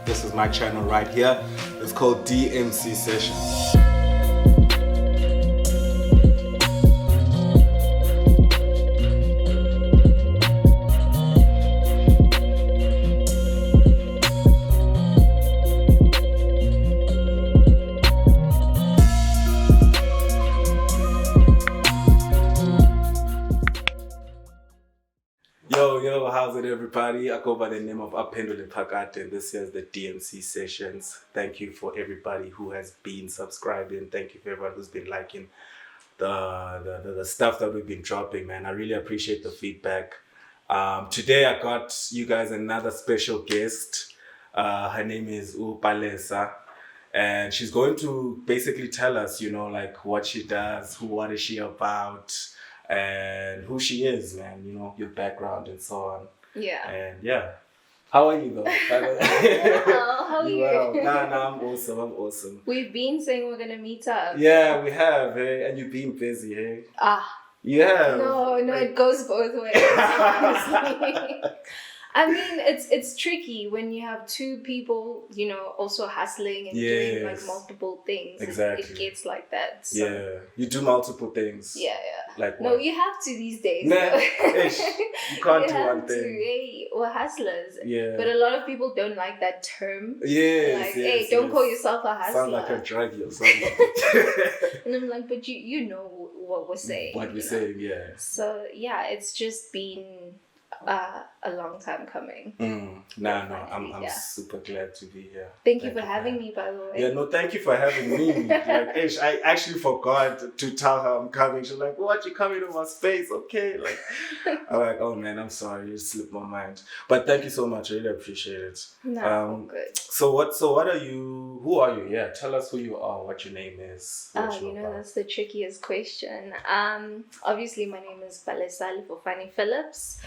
This is my channel right here. It's called DMC Sessions. Yo, how's it everybody? I go by the name of Apendule Pakate, and this is the DMC Sessions. Thank you for everybody who has been subscribing. Thank you for everyone who's been liking the stuff that we've been dropping, man. I really appreciate the feedback. Today I got you guys another special guest. Her name is Palesa, and she's going to basically tell us, like what she does, what is she about, and who she is, man, your background and so on. Yeah. And yeah. How are you though? Well, how are you? Well, nah, I'm awesome. We've been saying we're gonna meet up. Yeah, we have, hey? And you've been busy, hey? You have. No, it goes both ways, honestly. I mean, it's tricky when you have two people, also hustling and doing like multiple things. Exactly. It gets like that. So. Yeah, you do multiple things. Yeah. Like what? No, you have to these days. Nah, you can't do one thing. Hey, we're hustlers. Yeah. But a lot of people don't like that term. Yes. Hey, don't call yourself a hustler. Sounds like a druggie or something. And I'm like, but you know what we're saying. What we're saying, yeah. So yeah, it's just been a long time coming. I'm super glad to be here. Thank you for having me, by the way. Yeah, no, thank you for having me. Like, I actually forgot to tell her I'm coming. She's like, "What? You coming to my space? Okay." Like, I'm like, "Oh man, I'm sorry, it slipped my mind." But thank you so much. I really appreciate it. No, good. So what are you? Who are you? Yeah, tell us who you are. What your name is. That's the trickiest question. Obviously, my name is Palesa Phillips.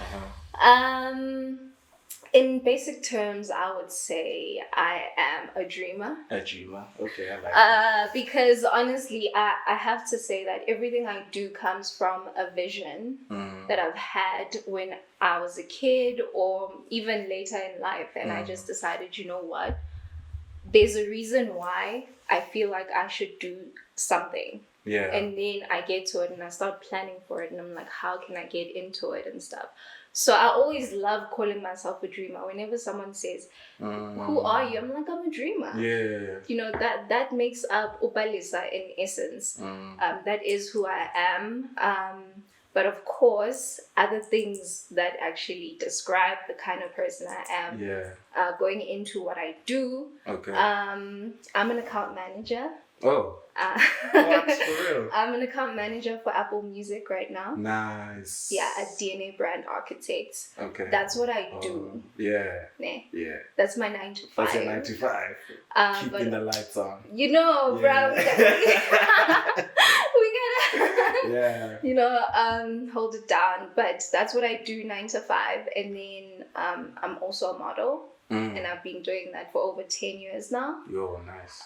In basic terms, I would say I am a dreamer. A dreamer, okay, I like that. Because honestly, I have to say that everything I do comes from a vision that I've had when I was a kid or even later in life. And I just decided, you know what? There's a reason why I feel like I should do something. Yeah. And then I get to it and I start planning for it. And I'm like, how can I get into it and stuff? So I always love calling myself a dreamer. Whenever someone says, who are you? I'm like, I'm a dreamer. Yeah. That makes up Upalisa in essence. That is who I am. But of course, other things that actually describe the kind of person I am, going into what I do. Okay. I'm an account manager. Oh. That's for real. I'm an account manager for Apple Music right now. Nice. Yeah, a DNA brand architect. Okay. That's what I do. Yeah. Nah. Yeah. That's my 9 to 5. That's your 9 to 5. Keeping the lights on. Bro. We gotta hold it down. But that's what I do 9 to 5. And then I'm also a model. And I've been doing that for over 10 years now. Yo, nice.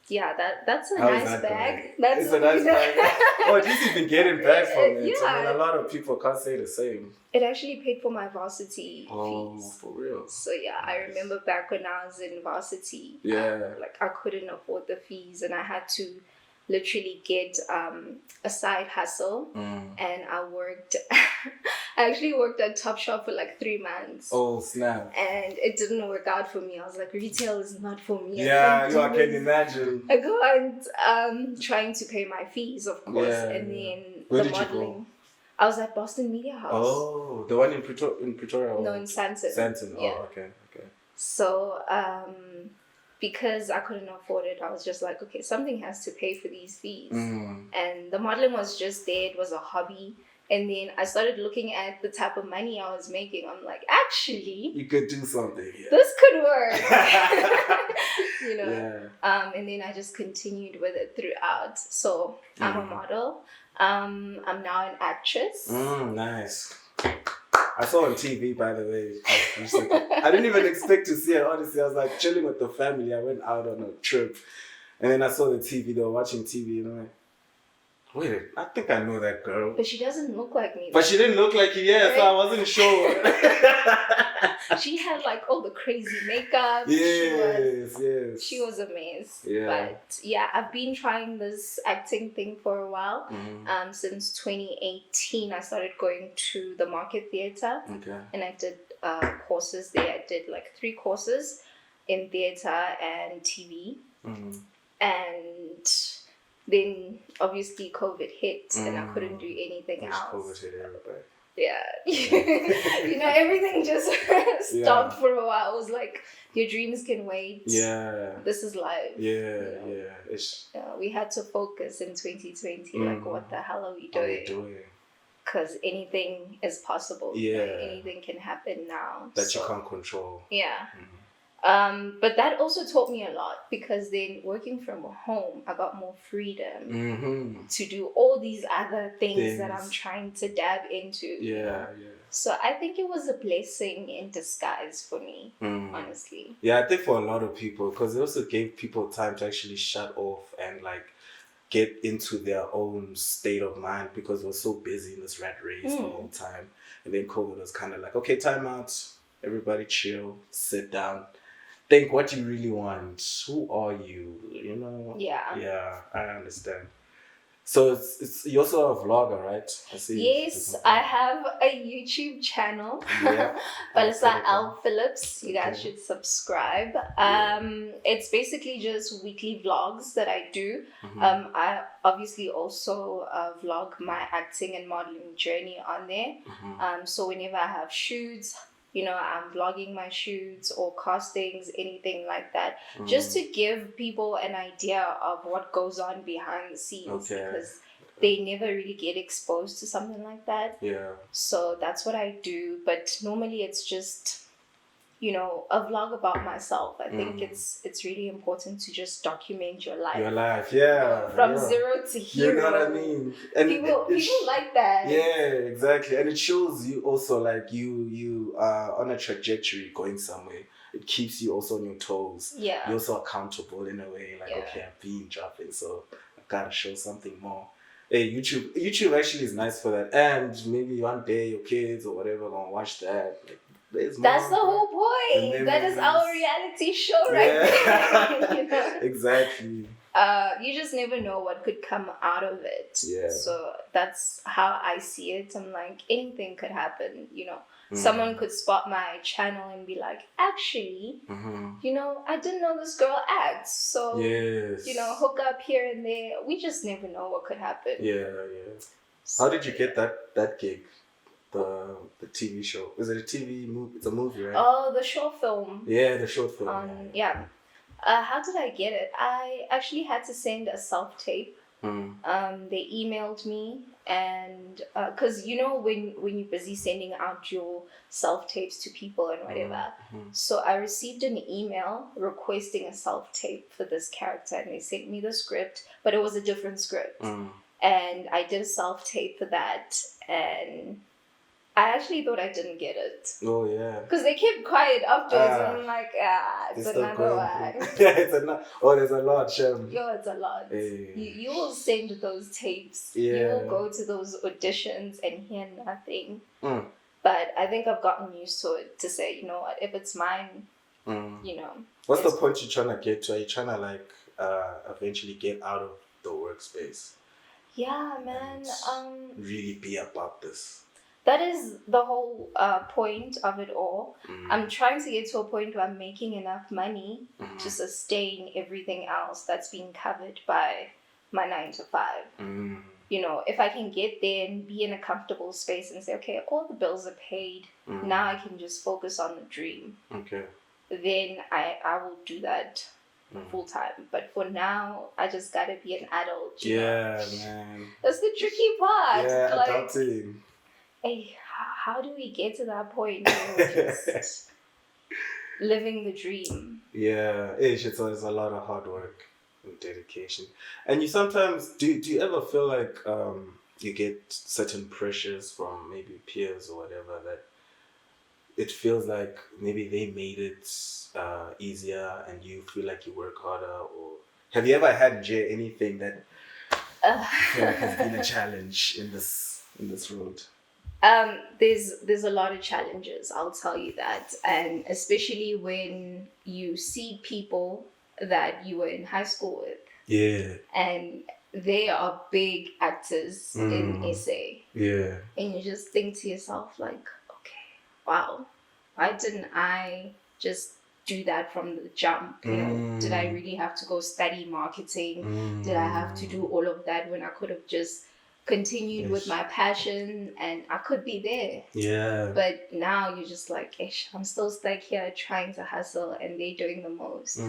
Yeah, that's a nice bag. It's a nice bag. Oh, at least you've been getting bags from it. Yeah. I mean, a lot of people can't say the same. It actually paid for my varsity fees. Oh, for real? So yeah, nice. I remember back when I was in varsity. Yeah. I couldn't afford the fees and I had to literally get a side hustle. And I actually worked at Topshop for like 3 months. Oh, snap. And it didn't work out for me. I was like, retail is not for me. Yeah, I can imagine. I go and trying to pay my fees, of course. Yeah, and then where the did modeling. You go? I was at Boston Media House. Oh, the one in Pretoria? No, in Sane. Sane, yeah. Oh, okay. So, because I couldn't afford it, I was just like, okay, something has to pay for these fees. And the modeling was just there. It was a hobby. And then I started looking at the type of money I was making. I'm like, actually, you could do something here. This could work. Yeah. And then I just continued with it throughout. So I'm a model. I'm now an actress. Nice. I saw on TV, by the way. I didn't even expect to see it, honestly. I was like chilling with the family. I went out on a trip. And then I saw the TV. They were watching TV. And I'm like, Wait, I think I know that girl. But she doesn't look like me. But she didn't look like you, yeah, so I wasn't sure. She had like all the crazy makeup. Yes. She was a mess. Yeah. But yeah, I've been trying this acting thing for a while. Since 2018, I started going to the Market Theatre. Okay. And I did courses there. I did like 3 courses in theatre and TV. And then obviously COVID hit and I couldn't do anything else. COVID hit everybody. Yeah. You know, everything just stopped for a while. It was like, your dreams can wait. Yeah. This is life. Yeah. We had to focus in 2020. Like, what the hell are we doing? Because anything is possible. Yeah. Like, anything can happen now. That you can't control. Yeah. But that also taught me a lot, because then working from home, I got more freedom to do all these other things that I'm trying to dab into. Yeah. So I think it was a blessing in disguise for me, honestly. Yeah, I think for a lot of people, because it also gave people time to actually shut off and like get into their own state of mind, because we're so busy in this rat race the whole time. And then COVID was kind of like, okay, time out, everybody chill, sit down. Think what you really want. Who are you? You know? Yeah, I understand. So it's you're also a vlogger, right? I see. Yes, I have a YouTube channel. Yeah. Palesa Phillips. You guys should subscribe. It's basically just weekly vlogs that I do. I obviously also vlog my acting and modeling journey on there. So whenever I have shoots, you know, I'm vlogging my shoots or castings, anything like that, just to give people an idea of what goes on behind the scenes, because they never really get exposed to something like that. Yeah. So that's what I do. But normally it's just, you know, a vlog about myself. I think it's really important to just document your life. From zero to hero. You know what I mean? And people like that. Yeah, exactly. And it shows you also like you are on a trajectory going somewhere. It keeps you also on your toes. Yeah. You're also accountable in a way. Like, okay, I've been dropping, so I gotta show something more. Hey, YouTube actually is nice for that. And maybe one day your kids or whatever gonna watch that. Like, that's the whole point. That is our reality show right there. You know? Exactly. You just never know what could come out of it. Yeah. So that's how I see it. I'm like, anything could happen, you know. Someone could spot my channel and be like, actually, you know, I didn't know this girl acts. So, you know, hook up here and there. We just never know what could happen. Yeah. So, how did you get that gig? The TV show. Is it a TV movie? It's a movie, right? Oh, the short film. Yeah, the short film. How did I get it? I actually had to send a self-tape. They emailed me, and because you know when you're busy sending out your self-tapes to people and whatever, so I received an email requesting a self-tape for this character, and they sent me the script, but it was a different script. And I did a self-tape for that, and I actually thought I didn't get it. Oh, yeah. Because they kept quiet afterwards, and I'm like, it's another one. There's a lot, Shem. Yo, it's a lot. Hey. You will send those tapes. Yeah. You will go to those auditions and hear nothing. But I think I've gotten used to it, to say, you know what, if it's mine, you know. What's the point you're trying to get to? Are you trying to, like, eventually get out of the workspace? Yeah, man. Really be about this. That is the whole point of it all. I'm trying to get to a point where I'm making enough money to sustain everything else that's being covered by my 9 to 5. You know, if I can get there and be in a comfortable space and say, okay, all the bills are paid, now I can just focus on the dream. Okay. Then I will do that full time. But for now, I just gotta be an adult. You know? Man. That's the tricky part. Yeah, like, adulting. Hey, how do we get to that point where we're just living the dream? Yeah, it's a lot of hard work and dedication. And you sometimes, do you ever feel like you get certain pressures from maybe peers or whatever, that it feels like maybe they made it easier and you feel like you work harder? Or have you ever had anything that feel like has been a challenge in this road? There's a lot of challenges, I'll tell you that, and especially when you see people that you were in high school with, Yeah. and they are big actors in SA, Yeah. and you just think to yourself like, okay, wow, why didn't I just do that from the jump? You know, did I really have to go study marketing? Did I have to do all of that when I could have just continued with my passion and I could be there? Yeah. But now you're just like, ish, I'm still stuck here trying to hustle and they're doing the most.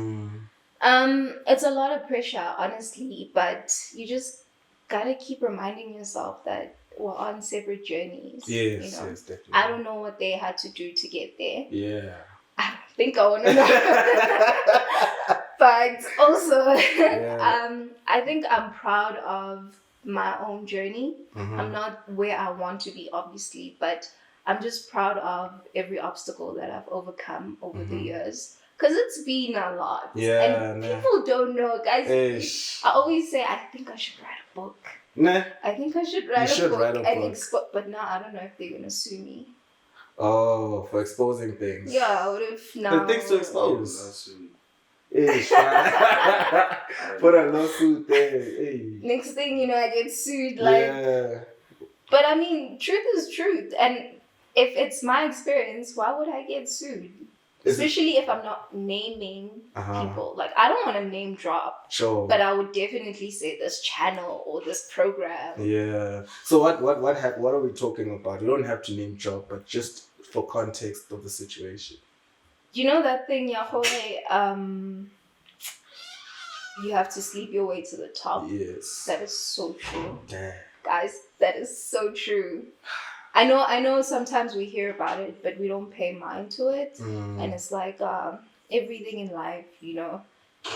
It's a lot of pressure, honestly, but you just gotta keep reminding yourself that we're on separate journeys. Yes, you know? yes, definitely. I don't know what they had to do to get there. Yeah. I don't think I want to know. But also, I think I'm proud of my own journey. I'm not where I want to be, obviously, but I'm just proud of every obstacle that I've overcome over the years. Because it's been a lot. Yeah, and people don't know, guys. Ish. I always say, I think I should write a book. Nah. I think I should write a book. But now I don't know if they're going to sue me. Oh, for exposing things. Yeah, what if now... The things to expose. Ish, put a lawsuit there. Hey. Next thing you know, I get sued. But I mean, truth is truth. And if it's my experience, why would I get sued? Especially if I'm not naming people. Like, I don't want to name drop. Sure. But I would definitely say this channel or this program. Yeah. So what are we talking about? You don't have to name drop, but just for context of the situation. You know that thing, Yahweh, you have to sleep your way to the top? Yes. That is so true. Damn. Guys, that is so true. I know sometimes we hear about it, but we don't pay mind to it. And it's like everything in life, you know,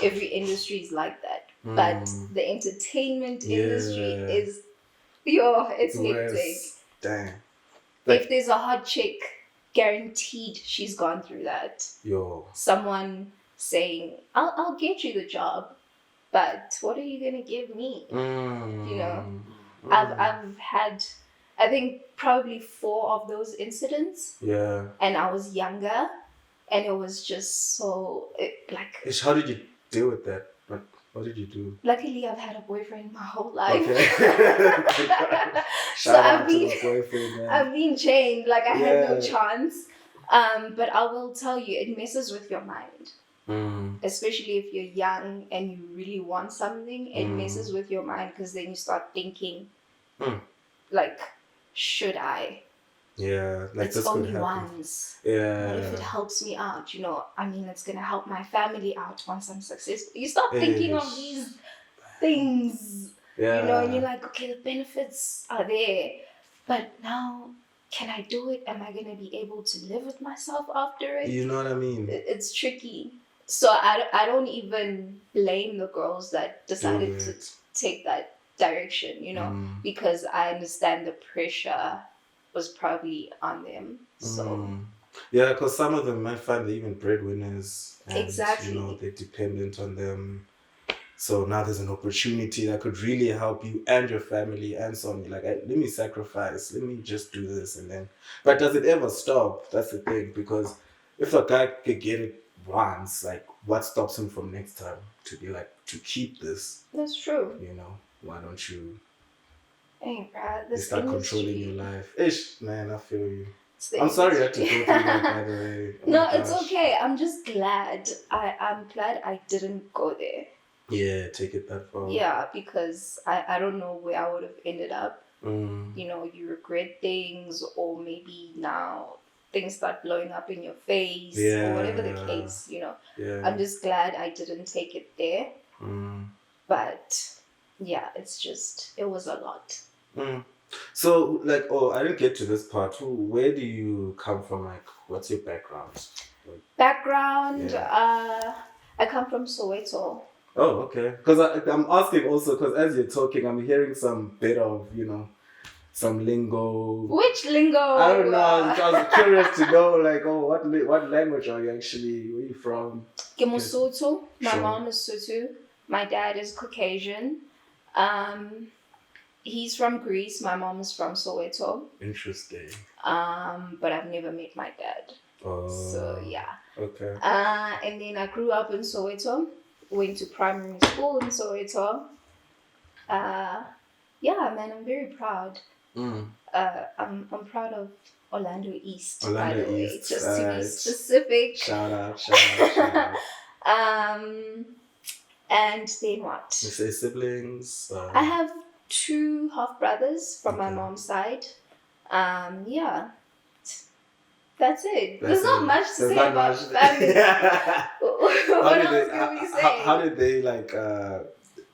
every industry is like that. But the entertainment industry is, it's hectic. Damn. If there's a hot chick, guaranteed she's gone through that. Someone saying, I'll get you the job, but what are you gonna give me? You know, I've had, I think, probably 4 of those incidents. Yeah. And I was younger, and it was just so How did you deal with that? What did you do? Luckily, I've had a boyfriend my whole life. Okay. So I've been chained. Like, I had no chance. But I will tell you, it messes with your mind. Especially if you're young and you really want something, it messes with your mind because then you start thinking, like, should I? Yeah, like it's this only could happen. once. Yeah. What if it helps me out? You know, I mean, it's gonna help my family out once I'm successful. You start thinking of these things. Yeah. You know, and you're like, okay, the benefits are there, but now, can I do it? Am I gonna be able to live with myself after it? You know what I mean? It's tricky. So I don't even blame the girls that decided to take that direction, you know, because I understand the pressure was probably on them. So yeah, because some of them might find they're even breadwinners, and exactly, you know, they're dependent on them. So now there's an opportunity that could really help you and your family and so on. Like, let me sacrifice, let me just do this, and then. But does it ever stop? That's the thing, because if a guy could get it once, like, what stops him from next time to be like, to keep this? That's true. You know, why don't you? Hey, Brad, you start controlling your life. Ish, man, I feel you. I'm sorry you had to go through that, by the way. No, it's okay. I'm just glad. I'm glad I didn't go there. Yeah, take it that far. Yeah, because I don't know where I would have ended up. You know, you regret things, or maybe now things start blowing up in your face, or whatever the case, you know. Yeah. I'm just glad I didn't take it there. But yeah, it was a lot. So, like, I didn't get to this part. Where do you come from? Like, what's your background? I come from Soweto. Oh, okay. Because I'm asking also, because as you're talking, I'm hearing some bit of, you know, some lingo. Which lingo? I don't know. I was curious to know, like, what language are you actually? Where are you from? Soweto. My mom is Sotho. My dad is Caucasian. He's from Greece. My mom is from Soweto. Interesting. But I've never met my dad. Oh. So yeah. Okay. And then I grew up in Soweto. Went to primary school in Soweto. Yeah, man, I'm very proud. I'm proud of Orlando East, by the way, just to be specific. Shout out. And then what? You say siblings? I have 2 half brothers from my mom's side. Yeah. That's it. There's not much to say about family. What else can we say? How did they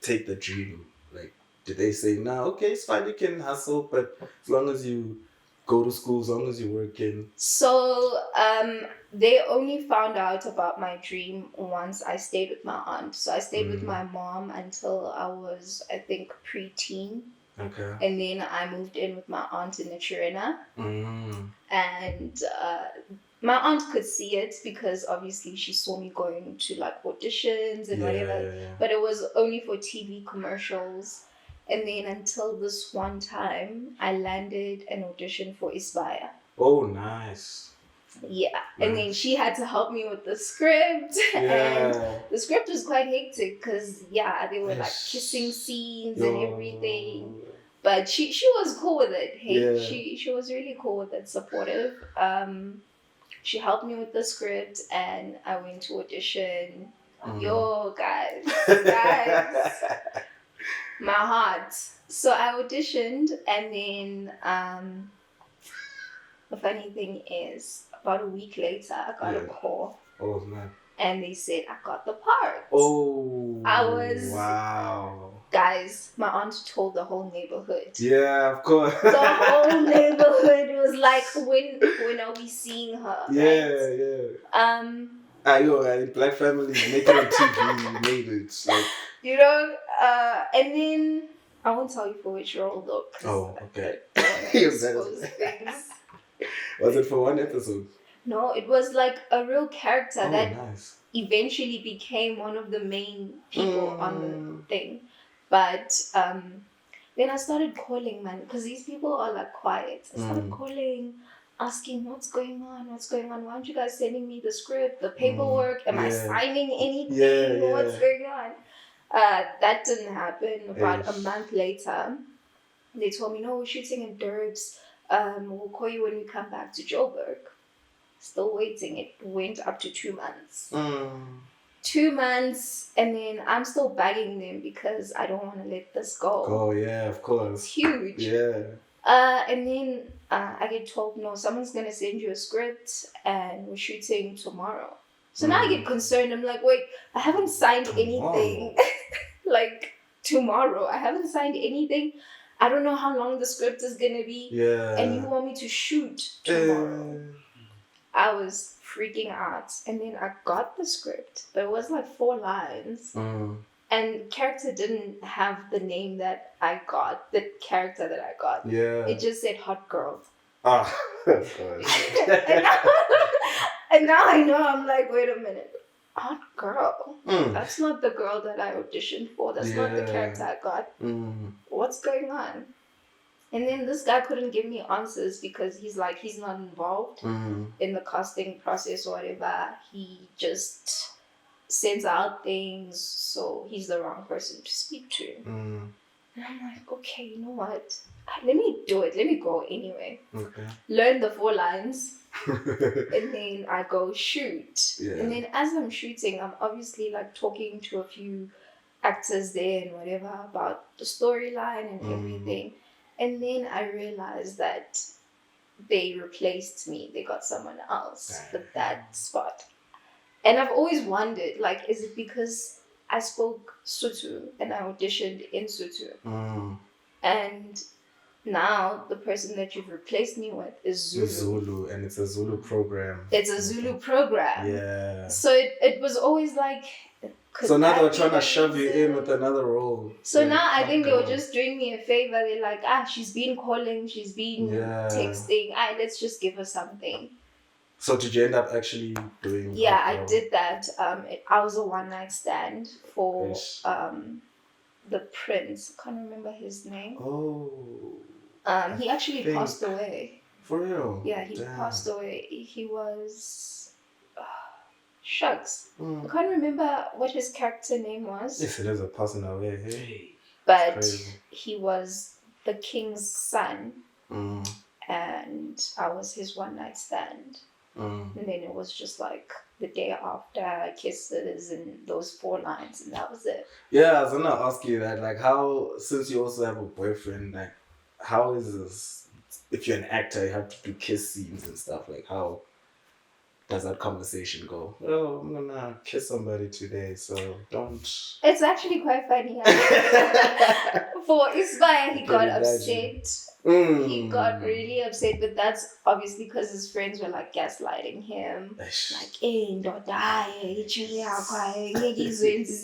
take the dream? Like, did they say, "No, okay, it's fine, you can hustle, but as long as you go to school, as long as you're working"? So, they only found out about my dream once I stayed with my aunt. So I stayed with my mom until I was, I think, preteen. Okay. And then I moved in with my aunt in the Chirena. And my aunt could see it because obviously she saw me going to like auditions and whatever. Yeah. But it was only for TV commercials. And then until this one time, I landed an audition for Isibaya. Oh, nice. Yeah. Nice. And then she had to help me with the script. Yeah. And the script was quite hectic because, they were like kissing scenes and everything. But she was cool with it. Hey, she was really cool with it, supportive. She helped me with the script and I went to audition. Yo, guys. My heart. So I auditioned and then the funny thing is about a week later I got a call. Oh man. And they said I got the part. Oh. Wow. Guys, my aunt told the whole neighborhood. Yeah, of course. The whole neighborhood was like, when are we seeing her? Yeah. Right? Black families make it on TV, you made it. Like, and then I won't tell you for which role though. Oh, okay. Was it for one episode? No, it was like a real character that eventually became one of the main people on the thing. But then I started calling, man, because these people are like quiet. I started calling, asking what's going on. Why aren't you guys sending me the script, the paperwork? Am I signing anything? What's going on? That didn't happen. About a month later, they told me, no, we're shooting in Durbs. We'll call you when we come back to Joburg. Still waiting. It went up to 2 months. 2 months, and then I'm still begging them because I don't want to let this go. Oh yeah, of course. It's huge. Yeah. And then I get told, no, someone's gonna send you a script, and we're shooting tomorrow. So now I get concerned. I'm like, wait, I haven't signed anything. Like tomorrow, I haven't signed anything. I don't know how long the script is gonna be. Yeah. And you want me to shoot tomorrow. I was freaking out. And then I got the script, but it was like 4 lines. And character didn't have the name that I got, the character that I got. Yeah. It just said hot girl. Ah. And now I know, I'm like, wait a minute. Hot girl. That's not the girl that I auditioned for. That's not the character I got. What's going on? And then this guy couldn't give me answers because he's not involved in the casting process or whatever. He just sends out things, so he's the wrong person to speak to. And I'm like, okay, you know what? Let me do it. Let me go anyway. Okay. Learn the 4 lines. And then I go shoot. Yeah. And then as I'm shooting, I'm obviously like talking to a few actors there and whatever about the storyline and everything. And then I realized that they replaced me. They got someone else for that spot. And I've always wondered, like, is it because I spoke Sotho and I auditioned in Sotho? And now the person that you've replaced me with is Zulu. Zulu, and it's a Zulu program. It's a Zulu program. Yeah. So it was always like... So now they're trying to shove you in with another role. So now I think they were just doing me a favor. They're like, she's been calling, she's been texting. Let's just give her something. So did you end up actually doing? Yeah, I did that. I was a one-night stand for the prince. I can't remember his name. Oh. He actually passed away. For real? Yeah, he passed away. He was shucks. I can't remember what his character name was. Yes, it is a passing away. Hey. But he was the king's son. And I was his one night stand. And then it was just like the day after, kisses and those 4 lines, and that was it. Yeah, I was gonna ask you that, like, how, since you also have a boyfriend, like, how is this, if you're an actor, you have to do kiss scenes and stuff, like, how does that conversation go? Oh, I'm gonna kiss somebody today, so don't. It's actually quite funny. For Isibaya, he got upset. He got really upset, but that's obviously because his friends were like gaslighting him. Like, hey, don't die,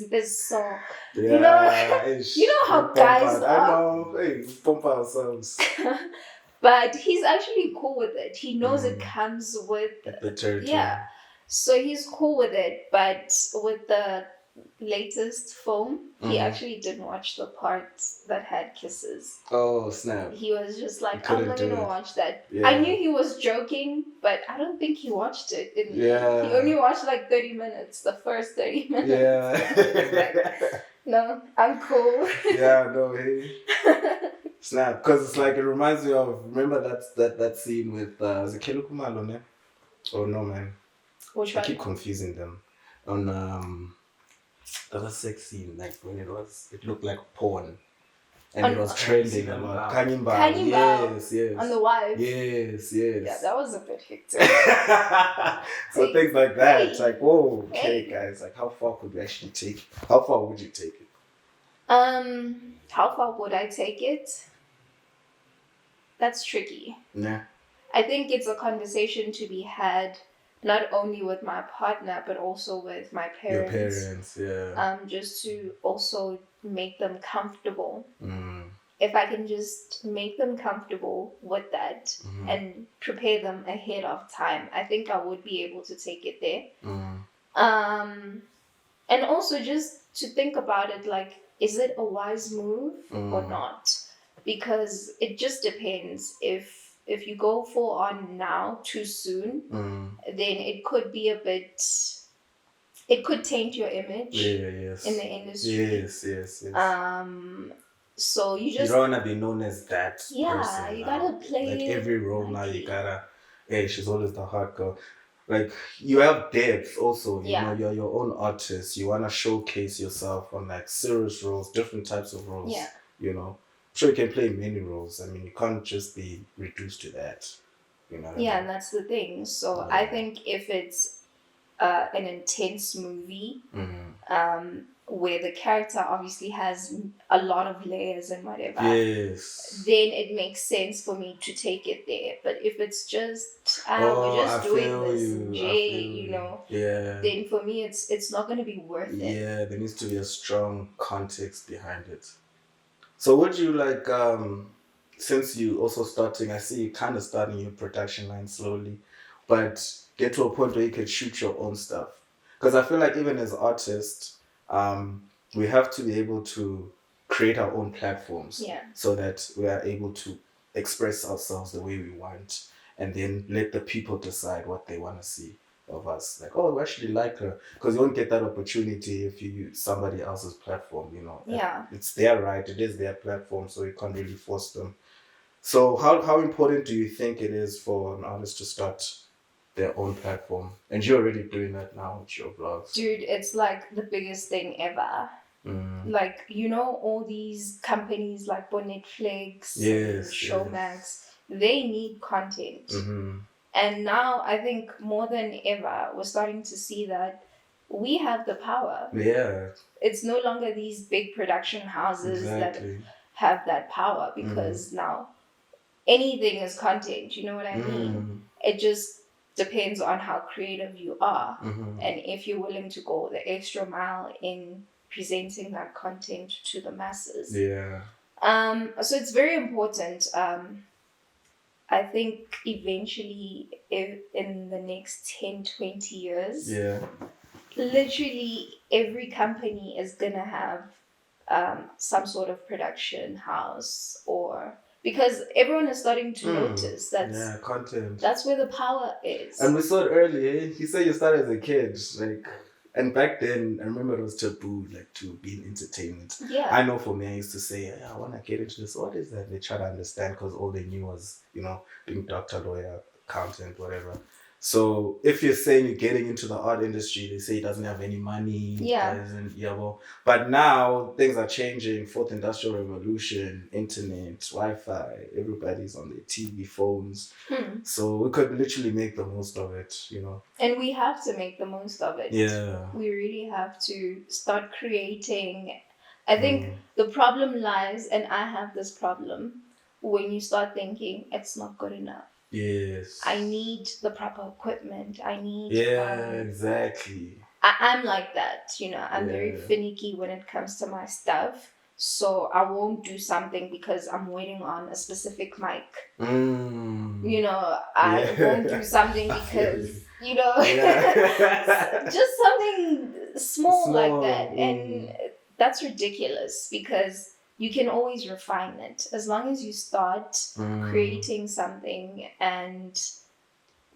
this song. Yeah, you know how guys are. I know, hey, we pump ourselves. But he's actually cool with it. He knows it comes with the territory. Yeah. So he's cool with it. But with the latest film, he actually didn't watch the parts that had kisses. Oh, snap. He was just like, I'm not going to watch that. Yeah. I knew he was joking, but I don't think he watched it. He only watched like 30 minutes, the first 30 minutes. Yeah. No, I'm cool. Yeah, no, hey. Snap, because it's like, it reminds me of, remember that scene with Zekelo Kumalo, ne? Oh no, man. Which one? I keep confusing them. On the other sex scene, like when it looked like porn. And it was trending a lot. Kanyimba. Yes. On the wife. Yes. Yeah, that was a bit hectic. So things like that. It's like, whoa, okay, guys. Like, how far could we actually take it? How far would you take it? How far would I take it? That's tricky. Yeah. I think it's a conversation to be had not only with my partner but also with my parents. Your parents, yeah. Just to also make them comfortable. If I can just make them comfortable with that and prepare them ahead of time, I think I would be able to take it there. And also just to think about it, like, is it a wise move or not? Because it just depends. If you go full on now too soon, then it could be it could taint your image in the industry. Yes. So you don't want to be known as that person. You gotta play like every role now. You gotta, hey, she's always the hot girl. Like, you have depth also. You know, you're your own artist. You want to showcase yourself on like serious roles, different types of roles. Yeah. You know, I'm sure you can play many roles. I mean, you can't just be reduced to that. You know. And that's the thing. So I think if it's an intense movie, where the character obviously has a lot of layers and whatever, then it makes sense for me to take it there. But if it's just we're just doing this, then for me it's not going to be worth it. Yeah, there needs to be a strong context behind it. So would you like, since you also starting, I see you kind of starting your production line slowly, but get to a point where you can shoot your own stuff? Because I feel like even as artists, we have to be able to create our own platforms so that we are able to express ourselves the way we want, and then let the people decide what they want to see of us. Like, oh, we actually like her. Because you won't get that opportunity if you use somebody else's platform, you know. It's their right. It is their platform, so you can't really force them. So how important do you think it is for an artist to start their own platform? And you're already doing that now with your blogs. Dude, it's like the biggest thing ever. Like, you know, all these companies like Netflix, Showmax, they need content. And now I think more than ever, we're starting to see that we have the power. Yeah. It's no longer these big production houses that have that power, because now anything is content. You know what I mean? It just depends on how creative you are and if you're willing to go the extra mile in presenting that content to the masses. So it's very important. I think eventually, in the next 10, 20 years, literally every company is gonna have some sort of production house, or because everyone is starting to notice content. That's where the power is. And we saw it earlier. You said you started as a kid, like, and back then I remember it was taboo, like, to be in entertainment. Yeah. I know for me, I used to say, I want to get into this. What is that? They try to understand because all they knew was, being doctor, lawyer, accountant, whatever. So if you're saying you're getting into the art industry, they say it doesn't have any money. But now things are changing. Fourth industrial revolution, internet, Wi-Fi, everybody's on their TV, phones. So we could literally make the most of it, And we have to make the most of it. Yeah. We really have to start creating. I think the problem lies, and I have this problem, when you start thinking it's not good enough. Yes. I need the proper equipment. I need... exactly. I'm like that, I'm very finicky when it comes to my stuff. So I won't do something because I'm waiting on a specific mic. I won't do something because, just something small like that. And that's ridiculous, because you can always refine it as long as you start creating something, and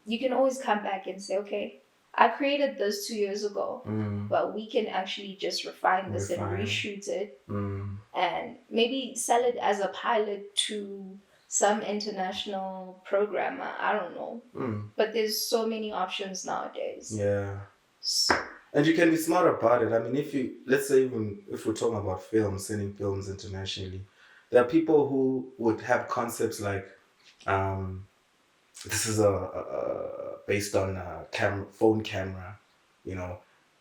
you can always come back and say, okay, I created this 2 years ago, but we can actually just refine this and reshoot it and maybe sell it as a pilot to some international programmer. I don't know. But there's so many options nowadays. Yeah. And you can be smart about it. I mean, let's say, even if we're talking about films, sending films internationally, there are people who would have concepts like, this is based on a phone camera,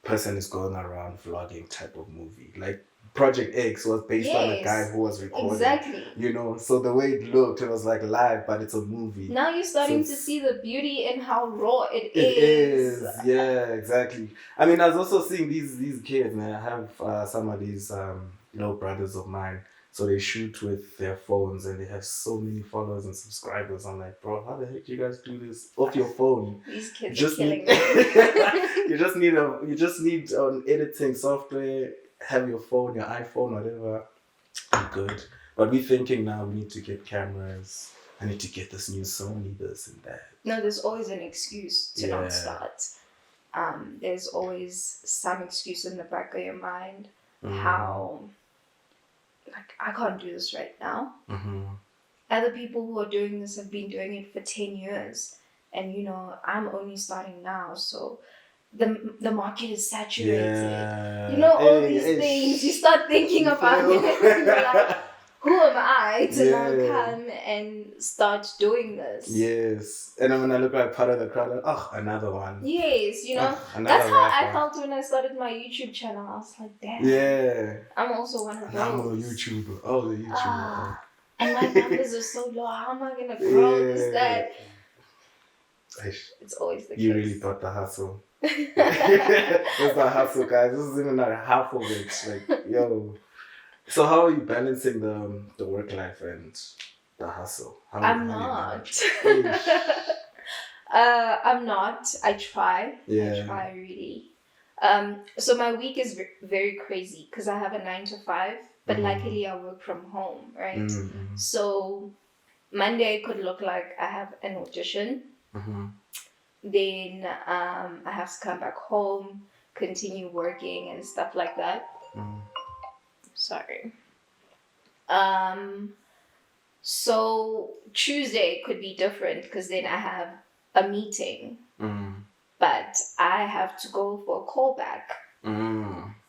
person is going around vlogging type of movie. Like Project X was based on a guy who was recording. Exactly. So the way it looked, it was like live, but it's a movie. Now you're starting to see the beauty in how raw it is. It is, yeah, exactly. I mean, I was also seeing these kids, man. I have some of these little brothers of mine. So they shoot with their phones and they have so many followers and subscribers. I'm like, bro, how the heck do you guys do this off your phone? These kids are killing me. You just need editing software, have your phone, your iPhone, whatever. I'm good. But we're thinking now we need to get cameras. I need to get this new Sony, this and that. No, there's always an excuse to not start. There's always some excuse in the back of your mind. How... like, I can't do this right now. Other people who are doing this have been doing it for 10 years. And, I'm only starting now. So the market is saturated. All these things. You start thinking about it. And you're like, who am I to now come and start doing this? Yes. And when I look like part of the crowd, another one. Yes, that's how I felt when I started my YouTube channel. I was like, damn. Yeah. I'm also one of those. I'm a YouTuber. Oh, the YouTuber. And my numbers are so low. How am I going to grow this, that? It's always the case. You really thought the hustle. That's the hustle, guys. This is even not half of it. Like, yo. So how are you balancing the work life and the hustle? I'm not. I'm not. I try. Yeah. I try really. So my week is very crazy because I have a 9 to 5, but luckily I work from home, right? So Monday could look like I have an audition. Then I have to come back home, continue working and stuff like that. Sorry. So Tuesday could be different because then I have a meeting, but I have to go for a callback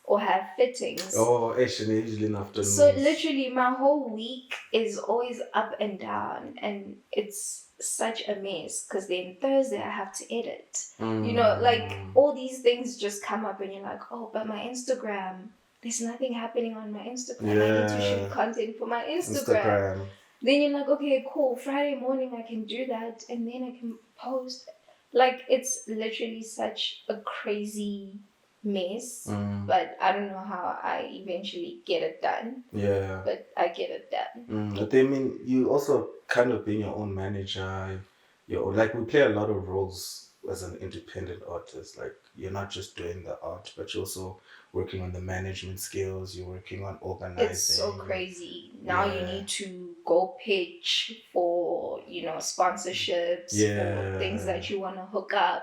or have fittings. Oh, actually, usually in the afternoon. So literally, my whole week is always up and down, and it's such a mess because then Thursday I have to edit. Like all these things just come up, and you're like, oh, but my Instagram. There's nothing happening on my Instagram. I need to shoot content for my Instagram. Then you're like, okay, cool. Friday morning I can do that, and then I can post. Like, it's literally such a crazy mess. But I don't know how I eventually get it done. Yeah. But I get it done. But I mean, you also kind of being your own manager. Like, we play a lot of roles as an independent artist? Like, you're not just doing the art, but you're also working on the management skills, you're working on organizing. It's so crazy. Now you Yeah. need to go pitch for, sponsorships, for things that you want to hook up,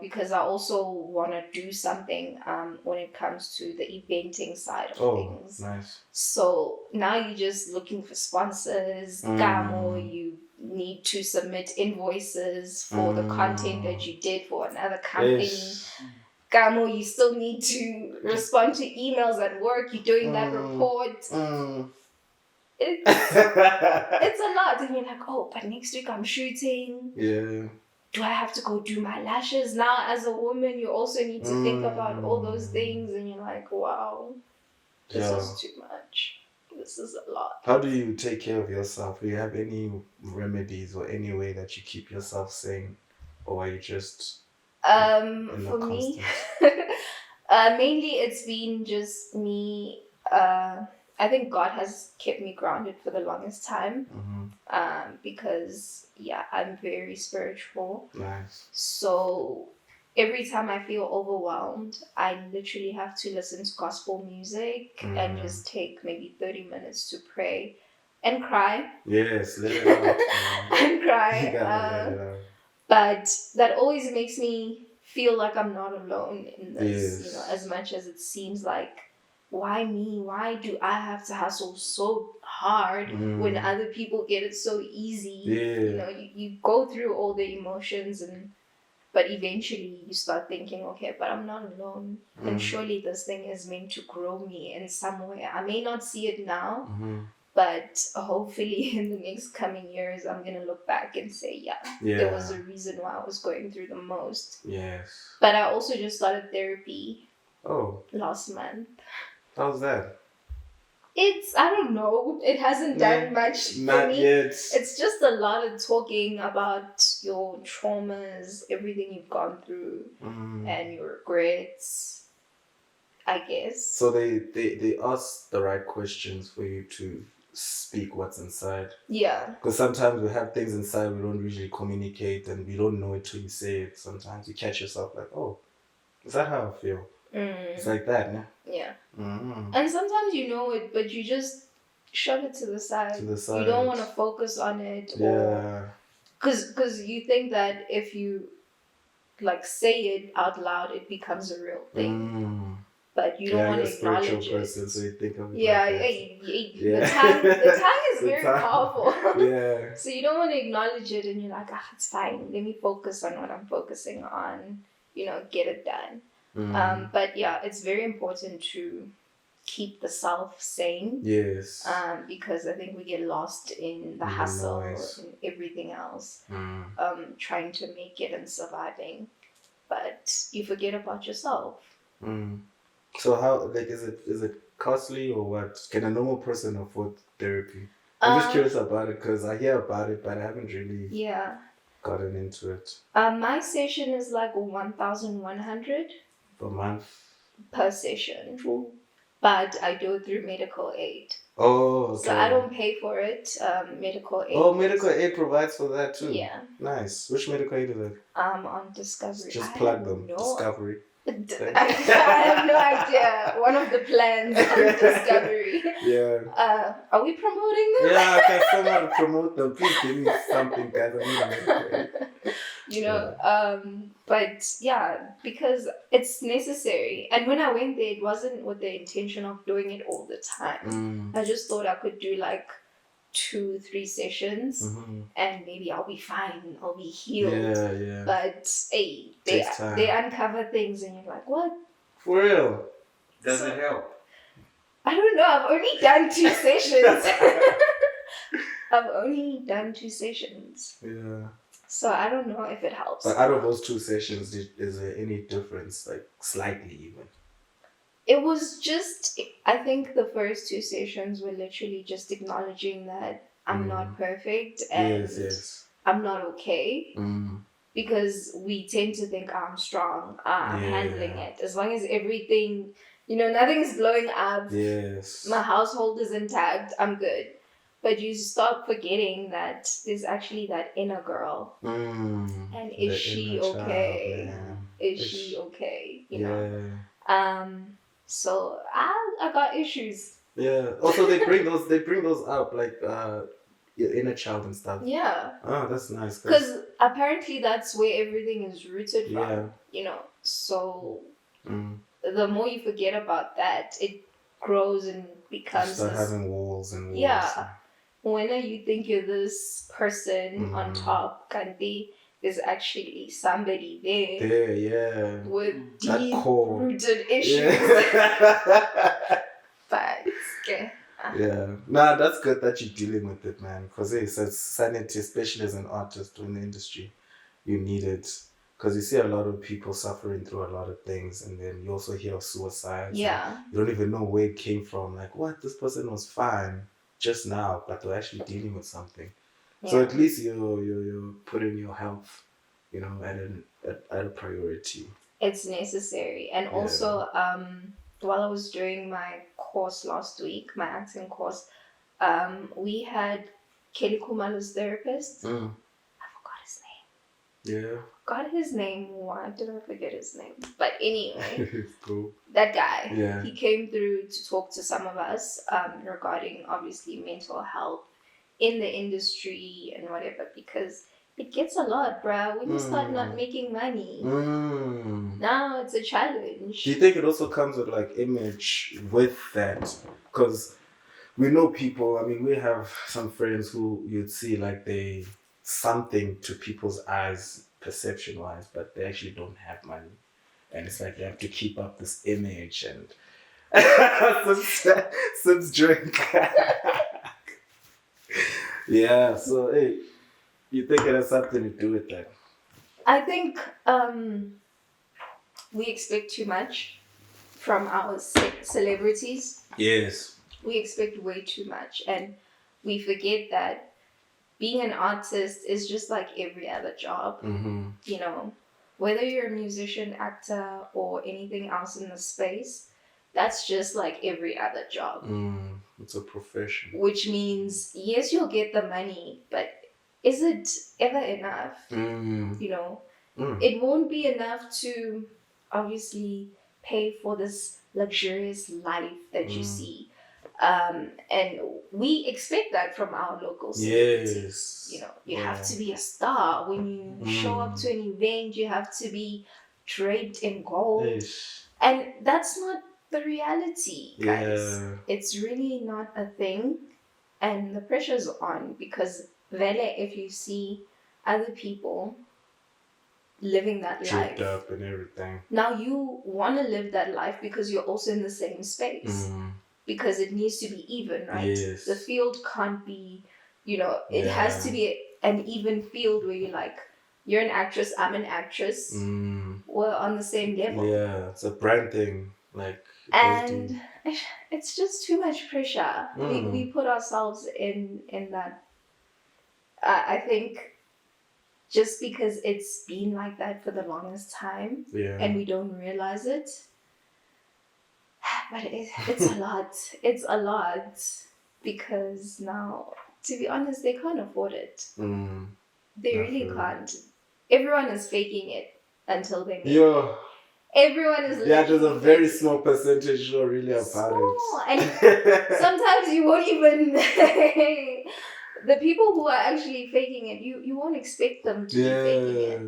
because I also want to do something when it comes to the eventing side of things. Nice. So now you're just looking for sponsors. You need to submit invoices for the content that you did for another company. Gamo, you still need to respond to emails at work. You're doing that report. It's a lot. And you're like, oh, but next week I'm shooting. Yeah. Do I have to go do my lashes? Now, as a woman, you also need to think about all those things. And you're like, wow, this is too much. This is a lot. How do you take care of yourself? Do you have any remedies or any way that you keep yourself sane? Or are you just... for me, mainly it's been just me. I think God has kept me grounded for the longest time. Because I'm very spiritual. Nice. So every time I feel overwhelmed, I literally have to listen to gospel music and just take maybe 30 minutes to pray and cry. Yes, let it out. And cry. You gotta let it out. But that always makes me feel like I'm not alone in this, Yes. as much as it seems like, why me? Why do I have to hustle so hard when other people get it so easy? Yeah. You go through all the emotions, but eventually you start thinking, okay, but I'm not alone. And surely this thing is meant to grow me in some way. I may not see it now, but hopefully in the next coming years, I'm going to look back and say, there was a reason why I was going through the most. Yes. But I also just started therapy last month. How's that? I don't know. It hasn't done much for me. Yet. It's just a lot of talking about your traumas, everything you've gone through, and your regrets, I guess. So they ask the right questions for you to speak what's inside. Yeah. Because sometimes we have things inside we don't usually communicate, and we don't know it till you say it. Sometimes you catch yourself like, oh, is that how I feel? It's like that, yeah? Yeah. And sometimes you know it, but you just shove it to the side. You don't want to focus on it. Or because you think that if you say it out loud, it becomes a real thing. But you don't want to acknowledge it. Person, so you think of it the tongue is very powerful. Yeah. So you don't want to acknowledge it, and you're like, it's fine. Let me focus on what I'm focusing on. Get it done. But it's very important to keep the self sane. Yes. Because I think we get lost in the hustle and everything else. Trying to make it and surviving, but you forget about yourself. So how is it costly or what? Can a normal person afford therapy? I'm just curious about it because I hear about it, but I haven't really gotten into it. My session is like 1,100 per month per session. Ooh. But I do it through medical aid. Oh, okay. So I don't pay for it. Medical aid. Oh, medical aid provides for that too. Yeah. Nice. Which medical aid is it? On Discovery. Just plug them. Discovery. I have no idea. One of the plans on Discovery. Yeah. Are we promoting them? Yeah, okay, someone to promote them. Please give me something, guys. I need but because it's necessary. And when I went there, it wasn't with the intention of doing it all the time. I just thought I could do like 2-3 sessions and maybe I'll be fine, I'll be healed. Yeah. But hey, they uncover things and you're like, what? For real? Does it help? I don't know, I've only done 2 sessions. Yeah. So I don't know if it helps. But out of those 2 sessions, is there any difference, like slightly even? It was just, I think the first 2 sessions were literally just acknowledging that I'm not perfect and I'm not okay. Because we tend to think I'm strong, I'm handling it. As long as everything, nothing is blowing up, my household is intact, I'm good. But you start forgetting that there's actually that inner girl. And is she okay? Man. Is she okay? You know? So I got issues. Yeah. Also, they bring those up, like your inner child and stuff. Yeah. Oh, that's nice. Because apparently that's where everything is rooted from. Yeah. You know, so the more you forget about that, it grows and becomes. Start having walls and walls. Yeah. When you think you're this person on top, Kandi, there's actually somebody there. Yeah. With deep rooted issues. Yeah. But okay. Yeah. Nah, that's good that you're dealing with it, man. Because it's sanity, especially as an artist in the industry, you need it. Because you see a lot of people suffering through a lot of things, and then you also hear of suicides. Yeah. You don't even know where it came from. Like, what? This person was fine just now, but they're actually dealing with something. Yeah. So at least you're putting your health, you know, at a priority. It's necessary. And also, while I was doing my course last week, my acting course, we had Kelly Kumalo's therapist. I forgot his name. Yeah. Got his name. Why did I forget his name? But anyway, cool. That guy. Yeah. He came through to talk to some of us regarding obviously mental health in the industry and whatever, because it gets a lot, bruh. When you start not making money, now it's a challenge. Do you think it also comes with like image with that? Because we know people, I mean, we have some friends who you'd see like they something to people's eyes perception wise, but they actually don't have money. And it's like they have to keep up this image and Sims drink. Yeah, so hey, you think it has something to do with that? I think we expect too much from our celebrities. Yes. We expect way too much, and we forget that being an artist is just like every other job. You know, whether you're a musician, actor, or anything else in the space, that's just like every other job. It's a profession. Which means, yes, you'll get the money, but is it ever enough? You know, it won't be enough to obviously pay for this luxurious life that you see. And we expect that from our local celebrities. Yes. You know, you have to be a star. When you show up to an event, you have to be draped in gold. And that's not the reality, guys. Yeah. It's really not a thing. And the pressure's on because Vele, if you see other people living that life. Draped up and everything. Now you want to live that life because you're also in the same space. Because it needs to be even, right? Yes. The field can't be, you know, it has to be an even field where you're like, you're an actress, I'm an actress. We're on the same level. Yeah, it's a brand thing. Like, and it's just too much pressure. We put ourselves in that. I think just because it's been like that for the longest time and we don't realize it. But it's a lot. It's a lot because now, to be honest, they can't afford it. They really can't. Everyone is faking it until they make it. Everyone is there's a very small percentage who are really about it. And sometimes you won't even the people who are actually faking it, you won't expect them to be faking it.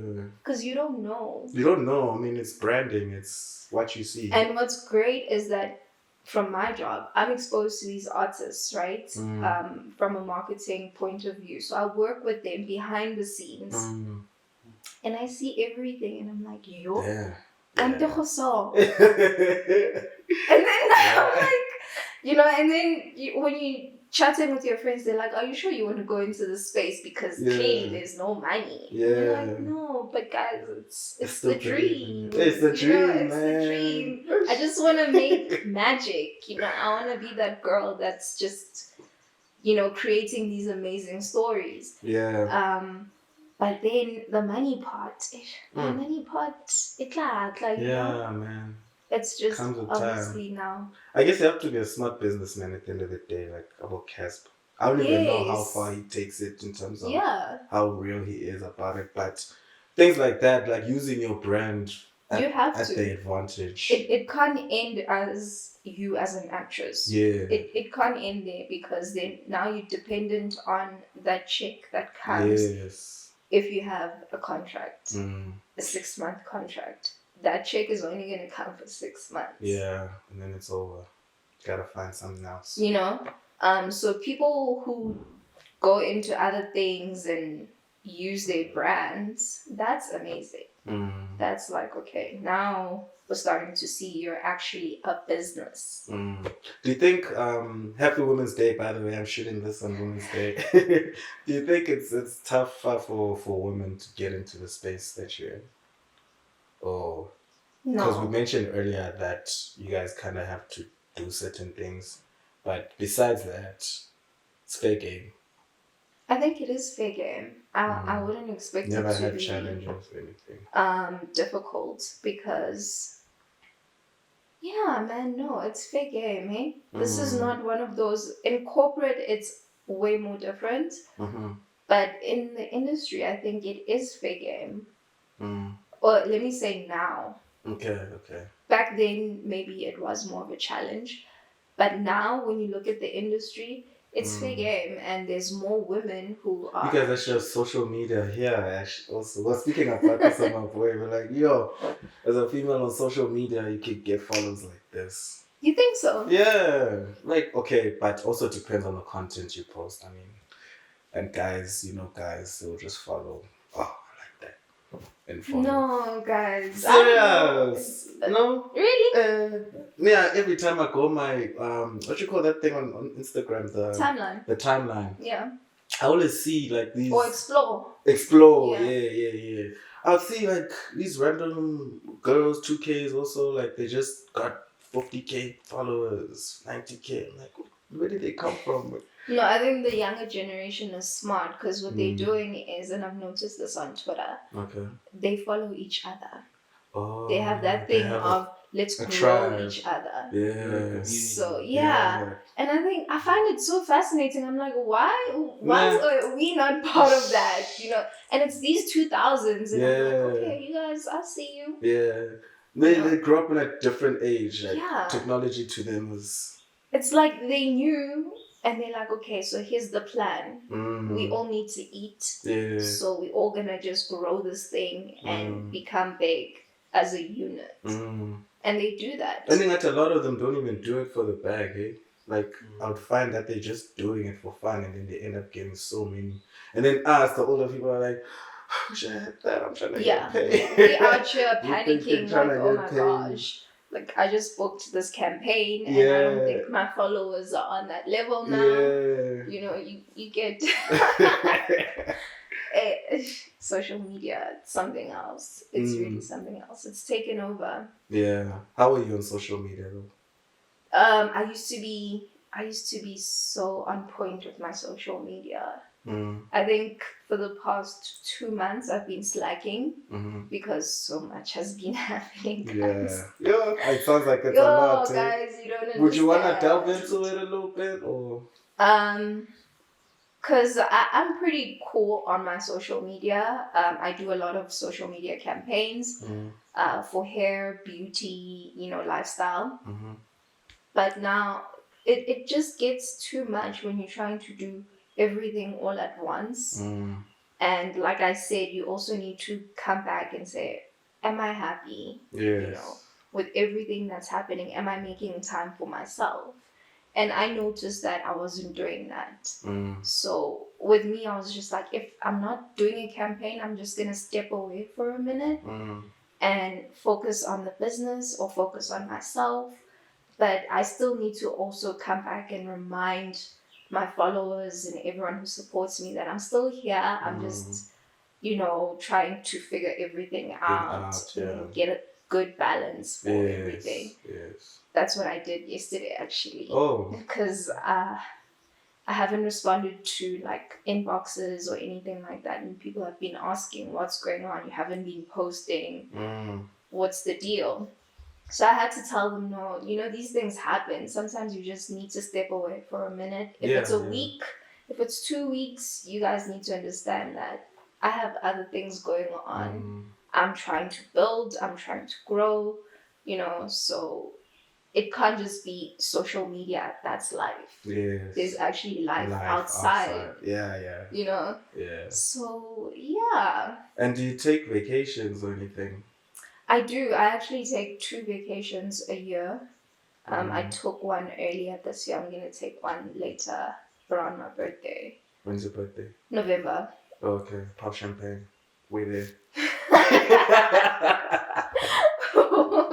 Because you don't know. You don't know. I mean, it's branding. It's what you see. And what's great is that from my job, I'm exposed to these artists, right? From a marketing point of view. So I work with them behind the scenes. And I see everything and I'm like, yo. And then I'm like, you know, and then when you chatting with your friends, they're like, are you sure you want to go into this space because clearly there's no money? You're like, no, but guys, it's the dream. It's the dream, it's the dream. I just want to make magic. You know, I want to be that girl that's just, you know, creating these amazing stories. But then the money part, it's like, you know, man. It's just obviously now. I guess you have to be a smart businessman at the end of the day, like about CASP. I don't even know how Yes. far he takes it in terms of Yeah. how real he is about it. But things like that, like using your brand You have at to. the advantage. It can't end as you as an actress. Yeah. It can't end there because then now you're dependent on that check that comes Yes. if you have a contract, Mm. a 6-month contract. That check is only going to come for 6 months. Yeah, and then it's over. Gotta find something else. You know? So people who go into other things and use their brands, that's amazing. Mm. That's like, okay, now we're starting to see you're actually a business. Mm. Do you think Happy Women's Day, by the way, I'm shooting this on Women's Day. Do you think it's tough for women to get into the space that you're in? Or because we No, mentioned earlier that you guys kind of have to do certain things, but besides that, it's fair game. I think it is fair game. I wouldn't expect Never it to had be challenges or anything. difficult because yeah, man, no, it's fair game, hey? This is not one of those in corporate it's way more different. Mm-hmm. But in the industry I think it is fair game. Mm. Or let me say now. Okay. Back then maybe it was more of a challenge. But now when you look at the industry, it's fair game and there's more women who are. You guys actually have social media here, actually. Also, well, speaking of Palesa, my boy, we're like, yo, as a female on social media, you could get followers like this. You think so? Yeah. Like, okay, but also depends on the content you post. I mean, and guys, they'll just follow. Oh, I like that. And follow. No, guys. Serious? No? Really? Yeah, every time I go my what you call that thing on Instagram, Timeline. the timeline. Yeah. I always see like these Or explore. Yeah. I'll see like these random girls, 2Ks also, like they just got 50K followers, 90K. I'm like, where did they come from? No, I think the younger generation is smart because what they're doing is, and I've noticed this on Twitter, they follow each other. Oh, they have that thing of let's grow tribe. each other. Yeah. So yeah. And I find it so fascinating. I'm like, why are we not part of that? And it's these 2000s, and I'm like, okay, you guys, I see you. Yeah. They grew up in a different age. Like, yeah. Technology to them was. It's like they knew, and they're like, okay, so here's the plan. We all need to eat. Yeah. So we're all gonna just grow this thing and become big as a unit. And they do that. I think that a lot of them don't even do it for the bag, eh? Like, I would find that they're just doing it for fun and then they end up getting so many. And then us, the older people, are like, I wish I had that. I'm trying to get paid. We're out here panicking like, oh my gosh. Like, I just booked this campaign and I don't think my followers are on that level now. Yeah. You get... social media, it's something else. It's really something else. It's taken over. Yeah. How are you on social media though? I used to be so on point with my social media. I think for the past 2 months I've been slacking because so much has been happening. Guys. Yeah. It sounds like it's a lot. Guys, you don't understand. Would you wanna delve into it a little bit or? Because I'm pretty cool on my social media. I do a lot of social media campaigns for hair, beauty, lifestyle. But now it just gets too much when you're trying to do everything all at once. And like I said, you also need to come back and say, am I happy? Yes. With everything that's happening? Am I making time for myself? And I noticed that I wasn't doing that. So with me, I was just like, if I'm not doing a campaign, I'm just going to step away for a minute and focus on the business or focus on myself. But I still need to also come back and remind my followers and everyone who supports me that I'm still here. I'm just, trying to figure everything out and get a good balance for everything. Yes. That's what I did yesterday, actually. Oh. Because I haven't responded to like inboxes or anything like that, and people have been asking what's going on. You haven't been posting. What's the deal? So I had to tell them, no, these things happen. Sometimes you just need to step away for a minute. If it's a week, if it's 2 weeks, you guys need to understand that I have other things going on. I'm trying to build, I'm trying to grow, so it can't just be social media. That's life. Yes. There's actually life outside. Yeah. Yeah. So, yeah. And do you take vacations or anything? I do. I actually take 2 vacations a year. I took one earlier this year. I'm going to take one later around my birthday. When's your birthday? November. Oh, okay. Pop champagne. We there.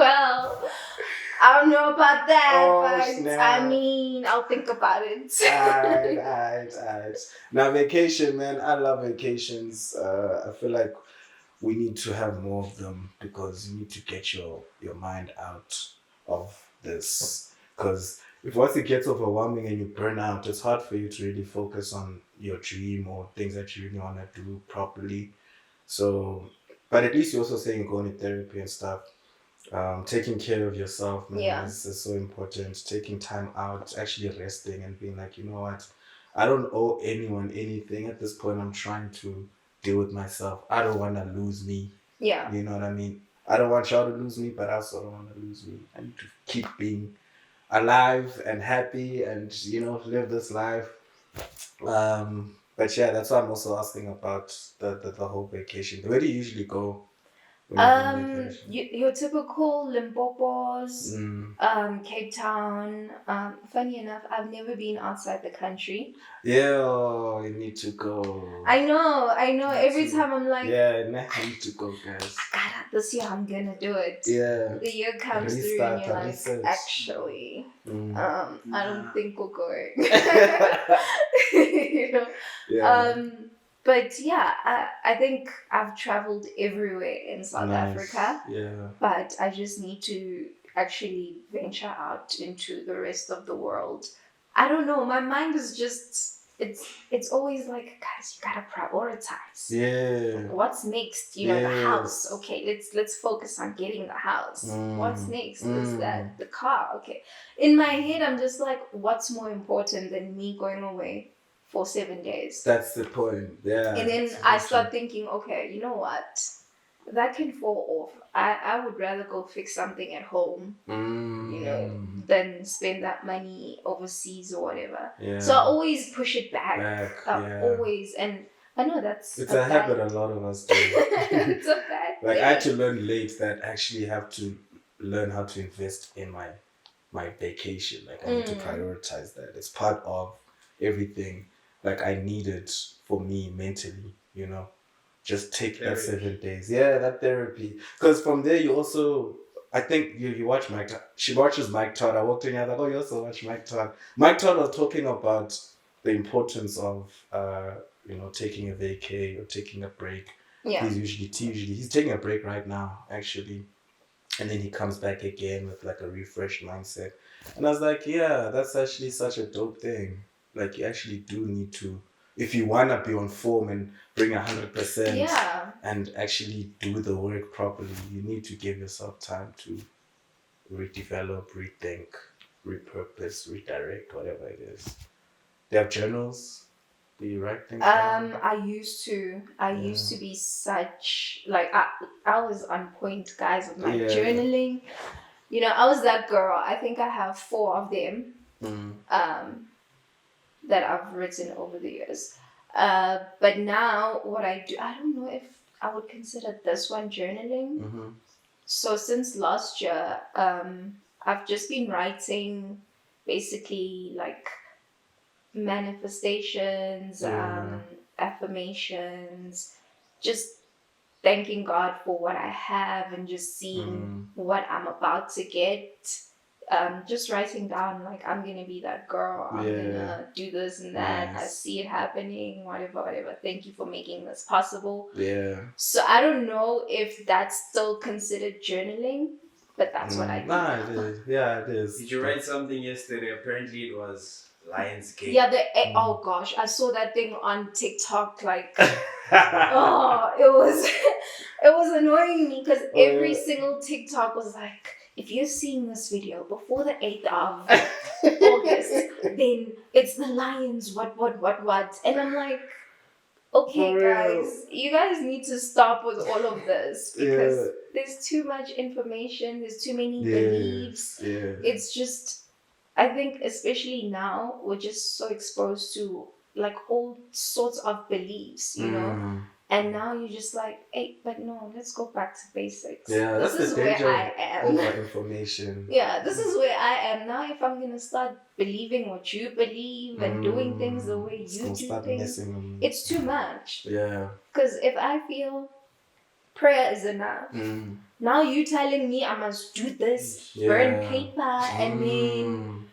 Well, I don't know about that, but snap. I mean, I'll think about it. Alright. Now, vacation, man. I love vacations. I feel like we need to have more of them because you need to get your mind out of this. Because if once it gets overwhelming and you burn out, it's hard for you to really focus on your dream or things that you really want to do properly. So, but at least you're also saying you're going to therapy and stuff. Taking care of yourself, man, is so important. Taking time out, actually resting and being like, you know what, I don't owe anyone anything at this point. I'm trying to deal with myself. I don't want to lose me. Yeah. You know what I mean? I don't want y'all to lose me, but I also don't want to lose me. I need to keep being alive and happy and, live this life. But yeah, that's why I'm also asking about the whole vacation. Where do you usually go? Your typical Limbopos, Cape Town. Funny enough, I've never been outside the country. Yeah, you need to go. I know. Every time I'm like, yeah, I need to go, guys. This year I'm gonna do it. Yeah. The year comes through and you're like, actually, I don't think we're going. Yeah. But yeah, I think I've traveled everywhere in South Africa. Yeah. But I just need to actually venture out into the rest of the world. I don't know. My mind is just it's always like, guys, you gotta prioritize. Yeah. What's next? The house. Okay, let's focus on getting the house. What's next? Is that the car? Okay. In my head, I'm just like, what's more important than me going away for 7 days? That's the point. Yeah. And then I start thinking, okay, you know what? That can fall off. I would rather go fix something at home, than spend that money overseas or whatever. Yeah. So I always push it back. Always. And I know it's a habit a lot of us do. It's a bad thing. I had to learn late that I actually have to learn how to invest in my vacation. I need to prioritize that. It's part of everything. I need it for me mentally, Just take that 7 days. Yeah, that therapy. Because from there, you also, I think you watch Mike Todd. She watches Mike Todd. I walked in here, I was like, oh, you also watch Mike Todd. Mike Todd was talking about the importance of, taking a vacay or taking a break. Yeah. He's taking a break right now, actually. And then he comes back again with a refreshed mindset. And I was like, yeah, that's actually such a dope thing. You actually do need to, if you want to be on form and bring 100% and actually do the work properly, you need to give yourself time to redevelop, rethink, repurpose, redirect, whatever it is. Do you have journals? Do you write things down? I used to. I used to be such, I was on point, guys, with my journaling. I was that girl. I think I have 4 of them. That I've written over the years. But now what I do, I don't know if I would consider this one journaling. So since last year, I've just been writing basically manifestations, affirmations, just thanking God for what I have and just seeing what I'm about to get. Just writing down I'm gonna be that girl, I'm gonna do this and that. I see it happening, whatever. Thank you for making this possible. So I don't know if that's still considered journaling, but that's what I do. It is. Yeah, it is. Did you write something yesterday? Apparently it was Lionsgate. Yeah, oh gosh, I saw that thing on TikTok. Oh, it was annoying me because every single TikTok was like, if you're seeing this video before the 8th of August, then it's the Lions, what. And I'm like, okay, guys, you guys need to stop with all of this because there's too much information, there's too many beliefs. Yeah. It's just, I think, especially now, we're just so exposed to like all sorts of beliefs, you know? And now you're just like, hey, but no, let's go back to basics. Yeah, this that's is the danger where I am. over information. Yeah, this is where I am now. If I'm gonna start believing what you believe and doing things the way you do things, it's too much. Yeah. Because if I feel prayer is enough, now you telling me I must do this, burn paper, and then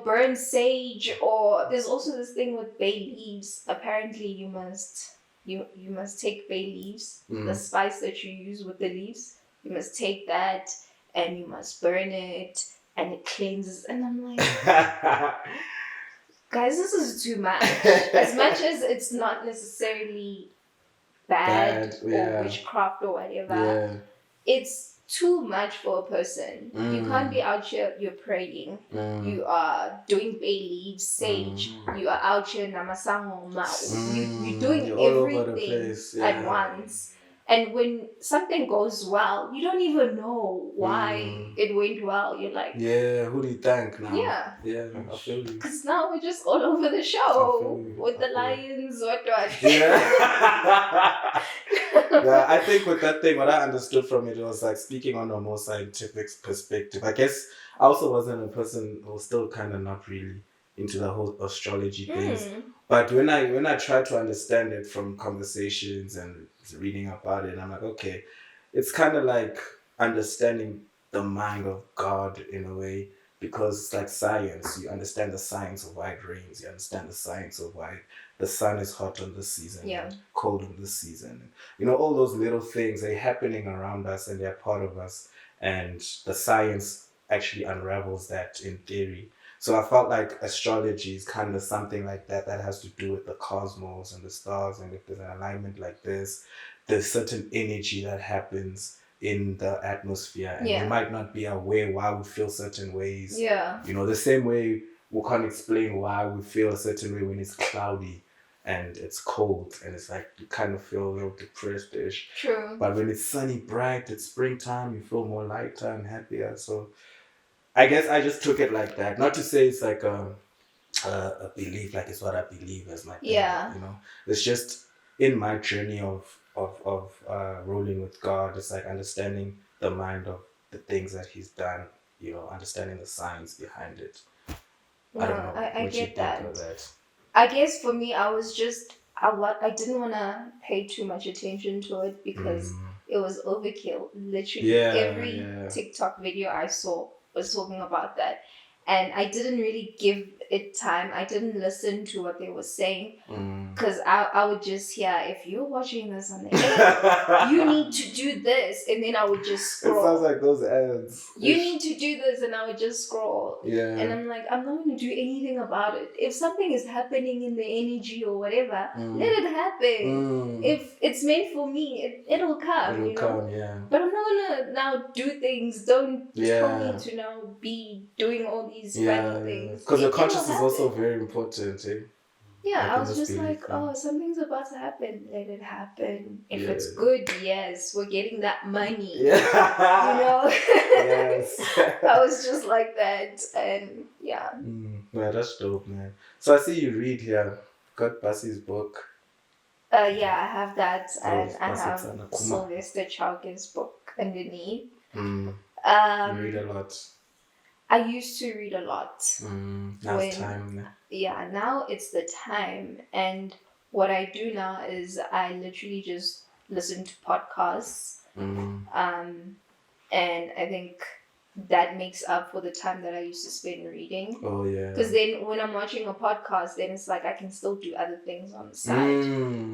burn sage, or there's also this thing with bay leaves. Apparently, you must take bay leaves, the spice that you use with the leaves. You must take that and you must burn it, and it cleanses. And I'm like, guys, this is too much. As much as it's not necessarily bad or witchcraft or whatever, it's too much for a person. You can't be out here, you're praying, you are doing bay leaves, sage, you are out here namasango, you're doing everything at once. And when something goes well, you don't even know why it went well. You're like, who do you thank now? Yeah, I feel you. Because now we're just all over the show with the Lions, what. Yeah, I think with that thing, what I understood from it was like speaking on a more scientific perspective. I guess I also wasn't a person who was still kind of not really into the whole astrology things. But when I tried to understand it from conversations and reading about it, I'm like, okay, it's kind of like understanding the mind of God in a way, because it's like science. You understand the science of why it rains. You understand the science of why the sun is hot on this season, cold on this season. All those little things, they're happening around us and they're part of us. And the science actually unravels that in theory. So I felt like astrology is kind of something like that has to do with the cosmos and the stars. And if there's an alignment like this, there's certain energy that happens in the atmosphere. And you might not be aware why we feel certain ways. The same way we can't explain why we feel a certain way when it's cloudy and it's cold and it's like you kind of feel a little depressed-ish. True. But when it's sunny, bright, it's springtime, you feel more lighter and happier. So I guess I just took it like that. Not to say it's like a belief, like it's what I believe as my thing. It's just in my journey of rolling with God. It's like understanding the mind of the things that He's done. Understanding the science behind it. I don't know. I what get you think that. of that. I guess for me, I was just I didn't want to pay too much attention to it because it was overkill. Literally every TikTok video I saw was talking about that, and I didn't really give it time. I didn't listen to what they were saying because I would just hear, if you're watching this on the air, you need to do this, and then I would just scroll. It sounds like those ads. You need to do this, and I would just scroll. Yeah. And I'm like, I'm not going to do anything about it. If something is happening in the energy or whatever, let it happen. If it's meant for me, it'll come. It'll come, yeah. But I'm not going to now do things. Don't tell me to now be doing all these funny things. Because your conscious is also very important, eh? Yeah, I was just like, something's about to happen. Let it happen. If it's good, yes, we're getting that money. Yeah. Yes. I was just like that, and yeah. Yeah, that's dope, man. So I see you read here. Got Bassie's book. Yeah, I have that, and I have Sylvester Chauke's book underneath. You read a lot. I used to read a lot. Now it's time. Yeah, now it's the time. And what I do now is I literally just listen to podcasts. And I think that makes up for the time that I used to spend reading. Oh, yeah. Because then when I'm watching a podcast, then it's like I can still do other things on the side.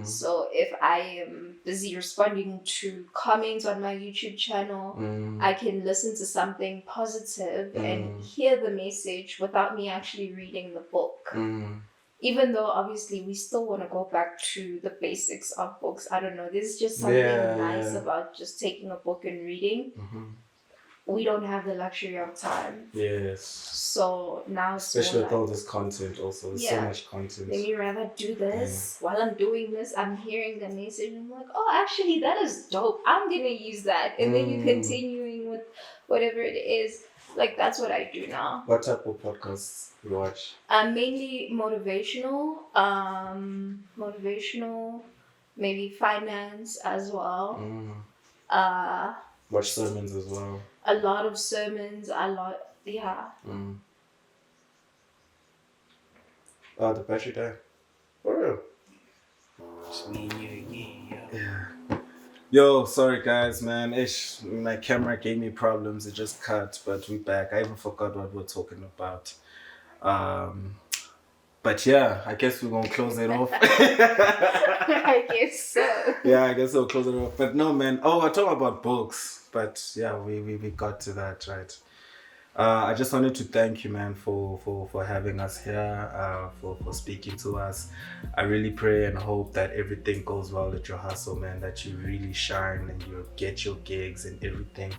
So if I am busy responding to comments on my YouTube channel, I can listen to something positive and hear the message without me actually reading the book. Even though obviously we still want to go back to the basics of books. I don't know. There's just something nice about just taking a book and reading. we don't have the luxury of time. Yes. So now it's Especially more with all this content also. There's so much content. Let me rather do this. While I'm doing this, I'm hearing the message and I'm like, oh, actually, that is dope. I'm going to use that. And then you're continuing with whatever it is. Like, that's what I do now. What type of podcasts you watch? Mainly motivational. Maybe finance as well. Watch sermons as well. A lot of sermons. Yeah. Oh, the battery died. For real? It's me and you again, yo. Yeah. Yo, sorry guys, man. My camera gave me problems. It just cut, but we're back. I even forgot what we're talking about. But yeah, I guess we're gonna close it off. I guess so. Yeah, I guess we'll close it off. But no, man. Oh, we're talking about books. But yeah, we got to that, right? I just wanted to thank you, man, for having us here, for speaking to us. I really pray and hope that everything goes well at your hustle, man, that you really shine and you get your gigs and everything.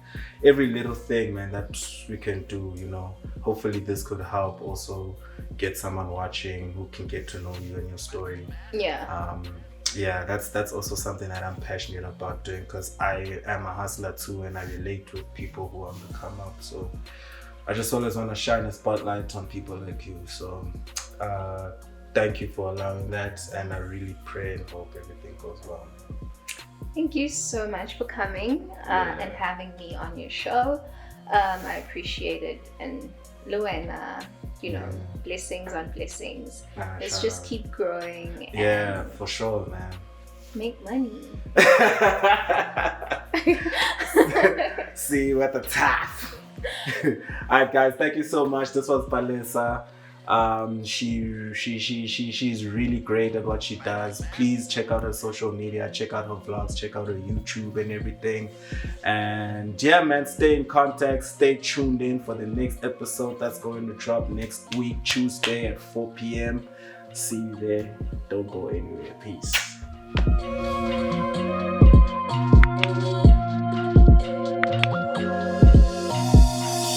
Every little thing, man, that we can do, you know. Hopefully this could help also get someone watching who can get to know you and your story. Yeah. Yeah, that's also something that I'm passionate about doing because I am a hustler too and I relate with people who want to come up. So I just always want to shine a spotlight on people like you. So thank you for allowing that, and I really pray and hope everything goes well. Thank you so much for coming and having me on your show. I appreciate it. And Luana, blessings on blessings. Let's just keep growing. Yeah, for sure, man. Make money. See you at the top. Alright guys, thank you so much. This was Palesa. She's really great at what she does. Please check out her social media, check out her vlogs, check out her YouTube and everything. And yeah, man, stay in contact, stay tuned in for the next episode that's going to drop next week, Tuesday at 4 p.m. See you there. Don't go anywhere. Peace.